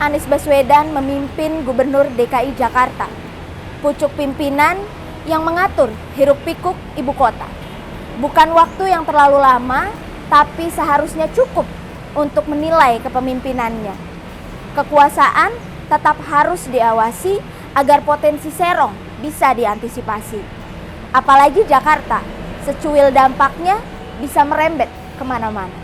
Anies Baswedan memimpin Gubernur DKI Jakarta. Pucuk pimpinan yang mengatur hiruk-pikuk ibu kota. Bukan waktu yang terlalu lama, tapi seharusnya cukup untuk menilai kepemimpinannya. Kekuasaan tetap harus diawasi agar potensi serong bisa diantisipasi. Apalagi Jakarta, secuil dampaknya bisa merembet kemana-mana.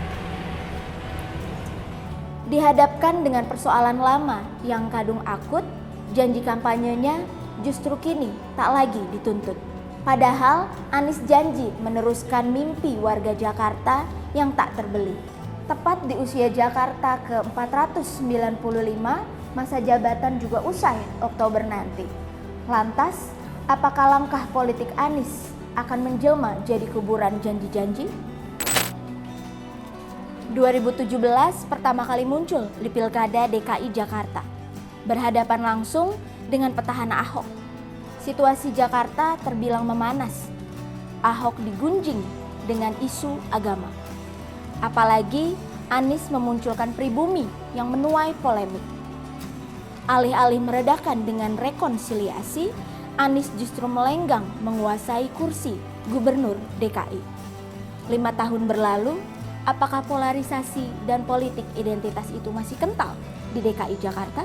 Dihadapkan dengan persoalan lama yang kadung akut, janji kampanyenya justru kini tak lagi dituntut. Padahal Anies janji meneruskan mimpi warga Jakarta yang tak terbeli. Tepat di usia Jakarta ke-495, masa jabatan juga usai Oktober nanti. Lantas, apakah langkah politik Anies akan menjelma jadi kuburan janji-janji? 2017 pertama kali muncul di Pilkada DKI Jakarta, berhadapan langsung dengan petahana Ahok. Situasi Jakarta terbilang memanas. Ahok digunjing dengan isu agama. Apalagi Anies memunculkan pribumi yang menuai polemik. Alih-alih meredakan dengan rekonsiliasi, Anies justru melenggang menguasai kursi Gubernur DKI. 5 tahun berlalu, apakah polarisasi dan politik identitas itu masih kental di DKI Jakarta?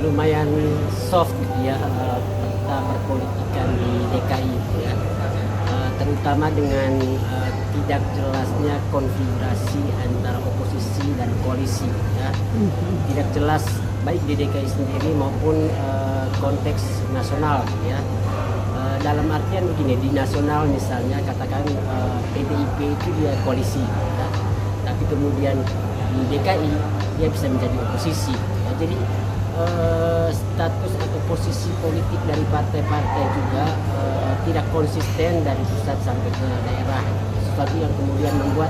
Lumayan soft gitu ya peta perpolitikan di DKI ya. Terutama dengan tidak jelasnya konfigurasi antara oposisi dan koalisi ya. Tidak jelas baik di DKI sendiri maupun konteks nasional ya. Dalam artian begini, di nasional misalnya katakan PDIP itu dia koalisi ya. Tapi kemudian di DKI dia bisa menjadi oposisi ya. Jadi status atau posisi politik dari partai-partai juga tidak konsisten dari pusat sampai ke daerah, sesuatu yang kemudian membuat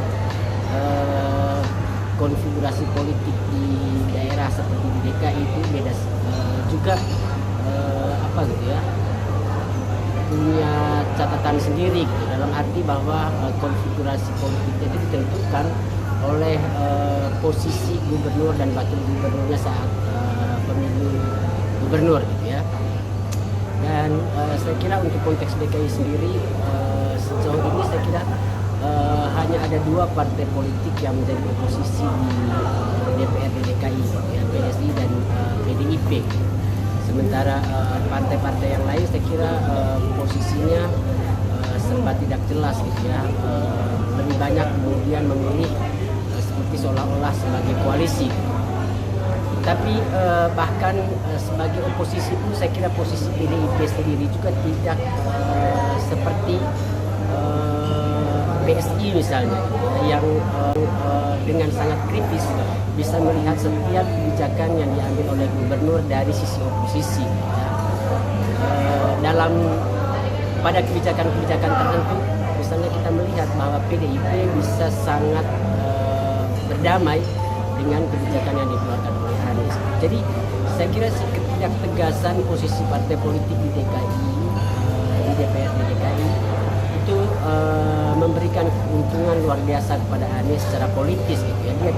konfigurasi politik di daerah seperti di DKI itu beda juga punya catatan sendiri gitu, dalam arti bahwa konfigurasi politiknya itu ditentukan oleh posisi gubernur dan wakil gubernurnya saat pemilu gubernur gitu ya. Dan saya kira untuk konteks DKI sendiri sejauh ini saya kira hanya ada 2 partai politik yang menjadi oposisi di DPRD DKI ya, PSI dan PDIP. Sementara partai-partai yang lain saya kira posisinya serba tidak jelas gitu ya. Lebih banyak kemudian memilih seperti seolah-olah sebagai koalisi. Tapi bahkan sebagai oposisi pun saya kira posisi PDIP sendiri juga tidak seperti PSI misalnya yang dengan sangat kritis bisa melihat setiap kebijakan yang diambil oleh gubernur dari sisi oposisi. Pada kebijakan-kebijakan tertentu misalnya kita melihat bahwa PDIP bisa sangat berdamai dengan kebijakan yang dikeluarkan oleh Anies. Jadi saya kira ketidaktegasan posisi partai politik di DKI, di DPRD DKI itu memberikan keuntungan luar biasa kepada Anies secara politis gitu ya. Dia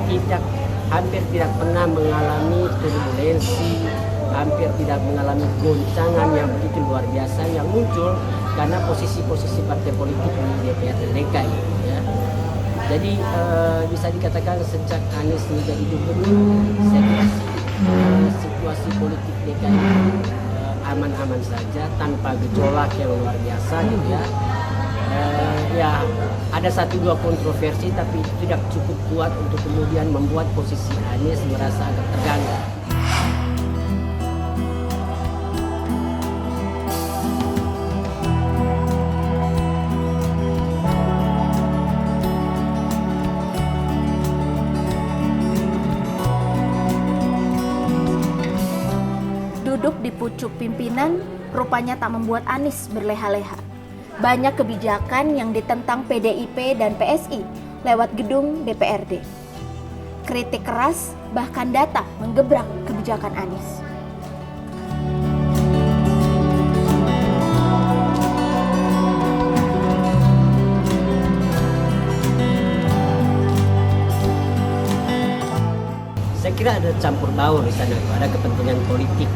hampir tidak pernah mengalami turbulensi, hampir tidak mengalami goncangan yang begitu luar biasa yang muncul karena posisi-posisi partai politik di DPRD DKI ya. Jadi bisa dikatakan sejak Anies menjadi gubernur, saya kira situasi politik DKI aman-aman saja tanpa gejolak yang luar biasa gitu ya. Ya ada 1-2 kontroversi tapi tidak cukup kuat untuk kemudian membuat posisi Anies merasa agak terganggu. Pucuk pimpinan rupanya tak membuat Anies berleha-leha. Banyak kebijakan yang ditentang PDIP dan PSI lewat gedung DPRD. Kritik keras bahkan datang menggebrak kebijakan Anies. Saya kira ada campur baur di sana, ada kepentingan politik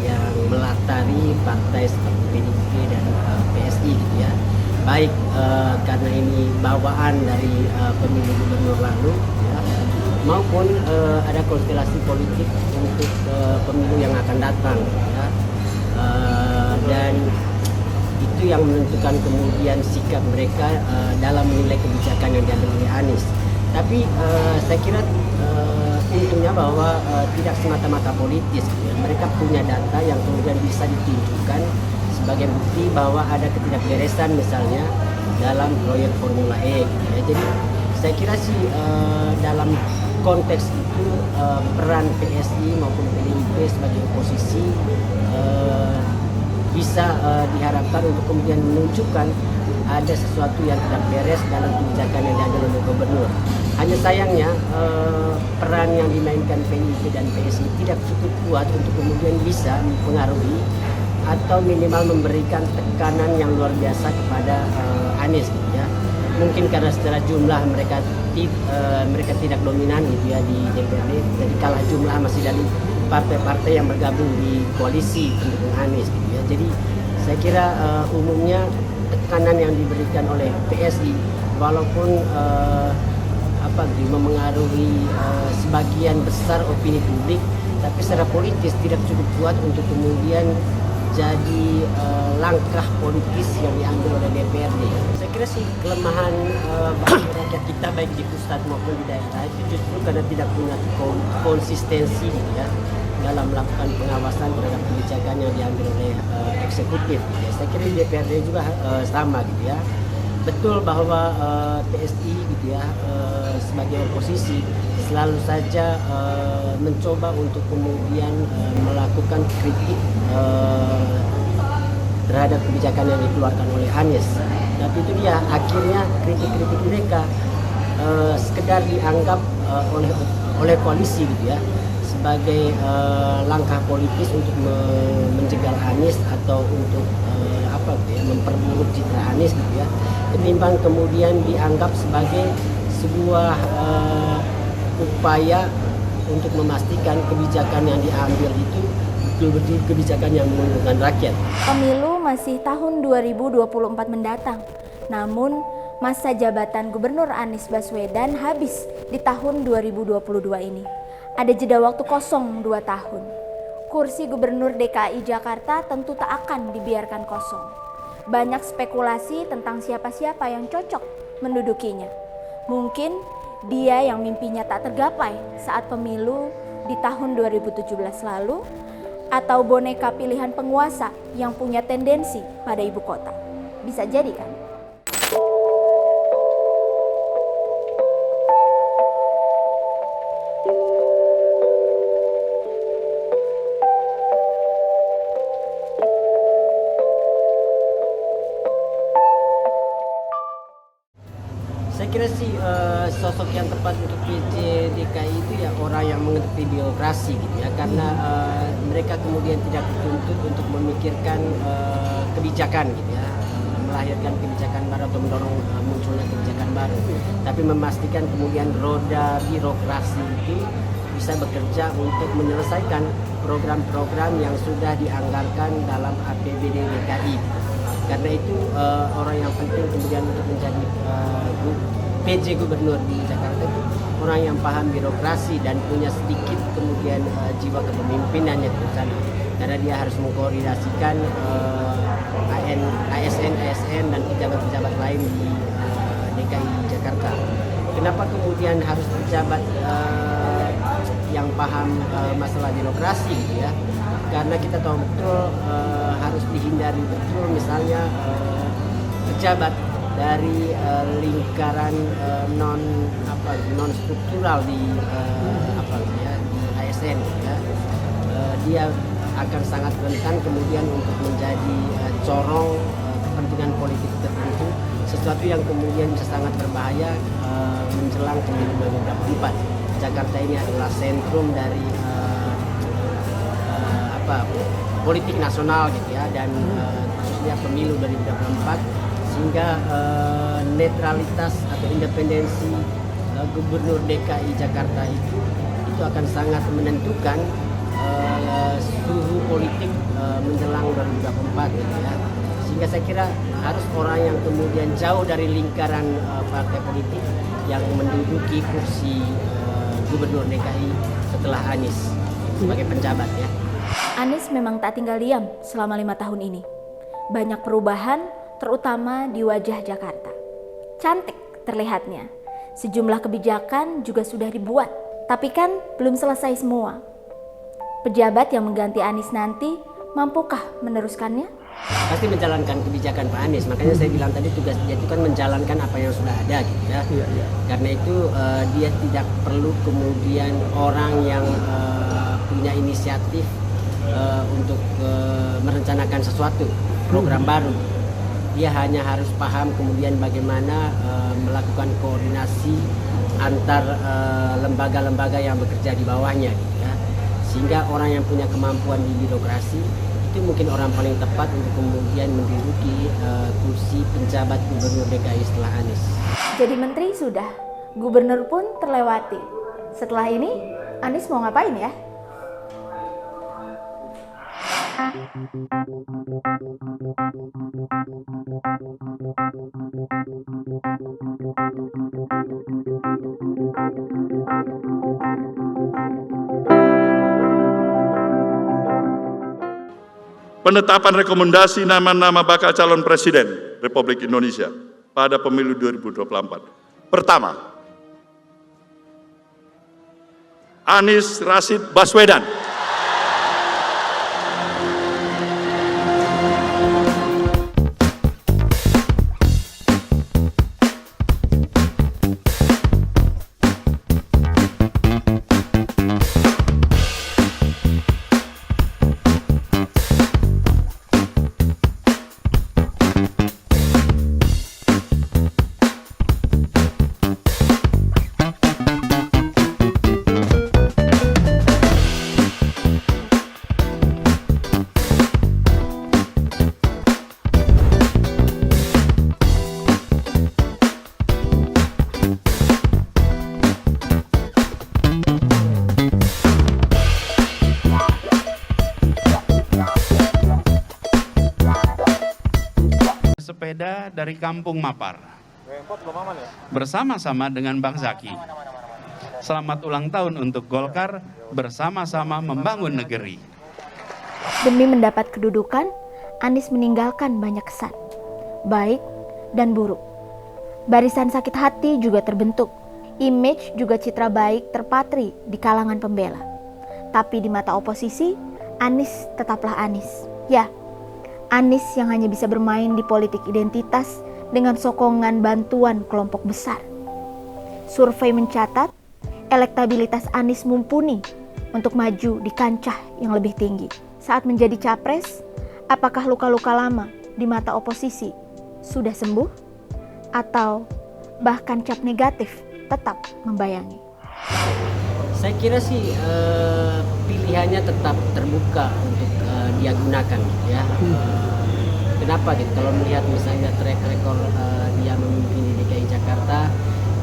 yang melatari partai seperti PDIP dan PSI gitu ya. Baik karena ini bawaan dari pemilu gubernur lalu ya, maupun ada konstelasi politik untuk pemilu yang akan datang ya. Dan itu yang menentukan kemudian sikap mereka dalam menilai kebijakan yang diambil oleh Anies. Tapi saya kira untungnya bahwa tidak semata-mata politis gitu ya. Mereka punya data yang kemudian bisa ditunjukkan sebagai bukti bahwa ada ketidakberesan misalnya dalam proyek Formula E gitu ya. Jadi saya kira sih dalam konteks itu peran PSI maupun PDIP sebagai oposisi bisa diharapkan untuk kemudian menunjukkan ada sesuatu yang tidak beres dalam kebijakan yang diambil oleh gubernur. Hanya sayangnya peran yang dimainkan PDIP dan PSI tidak cukup kuat untuk kemudian bisa mempengaruhi atau minimal memberikan tekanan yang luar biasa kepada Anies gitu ya. Mungkin karena secara jumlah mereka tidak dominan gitu ya di DPRD, jadi kalah jumlah masih dari partai-partai yang bergabung di koalisi pendukung Anies gitu ya. Jadi saya kira umumnya tekanan yang diberikan oleh PSI walaupun memengaruhi sebagian besar opini publik, tapi secara politis tidak cukup kuat untuk kemudian jadi langkah politis yang diambil oleh DPRD. Saya kira sih kelemahan rakyat kita baik di pusat maupun di daerah itu justru karena tidak punya konsistensi gitu ya dalam melakukan pengawasan terhadap kebijakan yang diambil oleh eksekutif gitu ya. Saya kira di DPRD juga sama gitu ya. Betul bahwa PSI gitu ya sebagai oposisi selalu saja mencoba untuk kemudian melakukan kritik terhadap kebijakan yang dikeluarkan oleh Anies. Tapi itu dia akhirnya kritik-kritik mereka sekedar dianggap oleh koalisi gitu ya sebagai langkah politis untuk menjegal Anies atau untuk memperburuk citra Anies gitu ya, ketimbang kemudian dianggap sebagai sebuah upaya untuk memastikan kebijakan yang diambil itu betul-betul kebijakan yang menguntungkan rakyat. Pemilu masih tahun 2024 mendatang, namun masa jabatan Gubernur Anies Baswedan habis di tahun 2022 ini. Ada jeda waktu kosong 2 tahun. Kursi Gubernur DKI Jakarta tentu tak akan dibiarkan kosong. Banyak spekulasi tentang siapa-siapa yang cocok mendudukinya. Mungkin dia yang mimpinya tak tergapai saat pemilu di tahun 2017 lalu, atau boneka pilihan penguasa yang punya tendensi pada ibu kota. Bisa jadi kan? Saya kira sih sosok yang tepat untuk PJ DKI itu ya orang yang mengerti birokrasi gitu ya, karena mereka kemudian tidak dituntut untuk memikirkan kebijakan gitu ya, melahirkan kebijakan baru atau mendorong munculnya kebijakan baru, tapi memastikan kemudian roda birokrasi itu bisa bekerja untuk menyelesaikan program-program yang sudah dianggarkan dalam APBD DKI. Karena itu orang yang penting kemudian untuk menjadi PJ Gubernur di Jakarta itu orang yang paham birokrasi dan punya sedikit kemudian jiwa kepemimpinannya di sana. Karena dia harus mengkoordinasikan ASN dan pejabat-pejabat lain di DKI Jakarta. Kenapa kemudian harus pejabat yang paham masalah birokrasi gitu ya? Karena kita tahu betul harus dihindari betul misalnya pejabat dari lingkaran non struktural di di ASN ya. Dia akan sangat rentan kemudian untuk menjadi corong kepentingan politik tertentu, sesuatu yang kemudian bisa sangat berbahaya menjelang pemilu 2024. Jakarta ini adalah sentrum dari politik nasional gitu ya, dan khususnya pemilu 2024, sehingga netralitas atau independensi Gubernur DKI Jakarta itu akan sangat menentukan suhu politik menjelang 2024 gitu ya. Sehingga saya kira harus orang yang kemudian jauh dari lingkaran partai politik yang menduduki kursi Gubernur DKI setelah Anies sebagai penjabat ya. Anies memang tak tinggal diam selama 5 tahun ini. Banyak perubahan, terutama di wajah Jakarta. Cantik terlihatnya. Sejumlah kebijakan juga sudah dibuat, tapi kan belum selesai semua. Pejabat yang mengganti Anies nanti, mampukah meneruskannya? Pasti menjalankan kebijakan Pak Anies, makanya saya bilang tadi tugas dia itu kan menjalankan apa yang sudah ada gitu ya. Karena itu dia tidak perlu kemudian orang yang punya inisiatif untuk merencanakan sesuatu program baru. Dia hanya harus paham kemudian bagaimana melakukan koordinasi antar lembaga-lembaga yang bekerja di bawahnya gitu ya. Sehingga orang yang punya kemampuan di birokrasi itu mungkin orang paling tepat untuk kemudian menduduki kursi penjabat Gubernur DKI setelah Anies. Jadi menteri sudah, gubernur pun terlewati. Setelah ini Anies mau ngapain ya? Penetapan rekomendasi nama-nama bakal calon presiden Republik Indonesia pada pemilu 2024. Pertama, Anies Rashid Baswedan. Sepeda dari Kampung Mapar bersama-sama dengan Bang Zaki. Selamat ulang tahun untuk Golkar, bersama-sama membangun negeri. Demi mendapat kedudukan, Anies meninggalkan banyak kesan, baik dan buruk. Barisan sakit hati juga terbentuk, image juga citra baik terpatri di kalangan pembela. Tapi di mata oposisi, Anies tetaplah Anies. Ya, Anies yang hanya bisa bermain di politik identitas dengan sokongan bantuan kelompok besar. Survei mencatat elektabilitas Anies mumpuni untuk maju di kancah yang lebih tinggi. Saat menjadi capres, apakah luka-luka lama di mata oposisi sudah sembuh? Atau bahkan cap negatif tetap membayangi? Saya kira sih pilihannya tetap terbuka untuk dia gunakan ya. Kenapa gitu? Kalau melihat misalnya track record dia memimpin di DKI Jakarta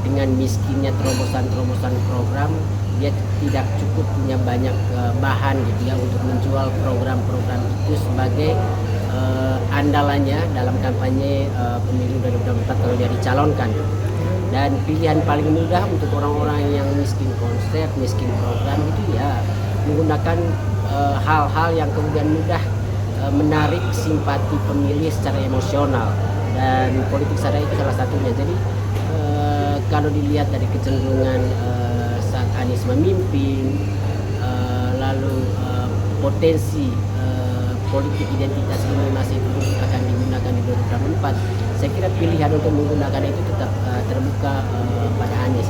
dengan miskinnya terobosan-terobosan program, dia tidak cukup punya banyak bahan gitu ya untuk menjual program-program itu sebagai andalannya dalam kampanye pemilu 2024 kalau dia dicalonkan. Dan pilihan paling mudah untuk orang-orang yang miskin konsep, miskin program itu ya menggunakan hal-hal yang kemudian mudah menarik simpati pemilih secara emosional, dan politik sara itu salah satunya. Jadi kalau dilihat dari kecenderungan saat Anies memimpin, lalu potensi politik identitas ini masih terus akan digunakan di 2024, saya kira pilihan untuk menggunakan itu tetap terbuka pada Anies.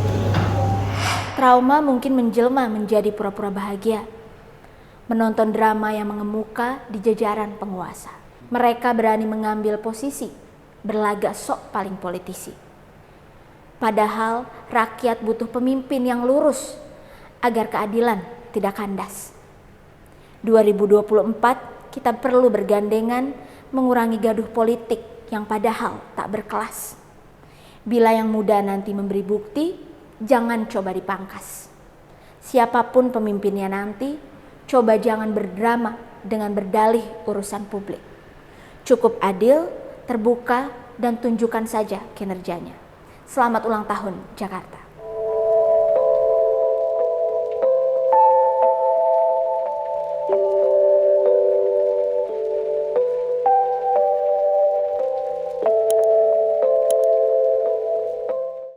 Trauma mungkin menjelma menjadi pura-pura bahagia. menonton drama yang mengemuka di jajaran penguasa. Mereka berani mengambil posisi, berlagak sok paling politisi. Padahal rakyat butuh pemimpin yang lurus agar keadilan tidak kandas. 2024 kita perlu bergandengan mengurangi gaduh politik yang padahal tak berkelas. Bila yang muda nanti memberi bukti, jangan coba dipangkas. Siapapun pemimpinnya nanti, coba jangan berdrama dengan berdalih urusan publik. Cukup adil, terbuka, dan tunjukkan saja kinerjanya. Selamat ulang tahun, Jakarta.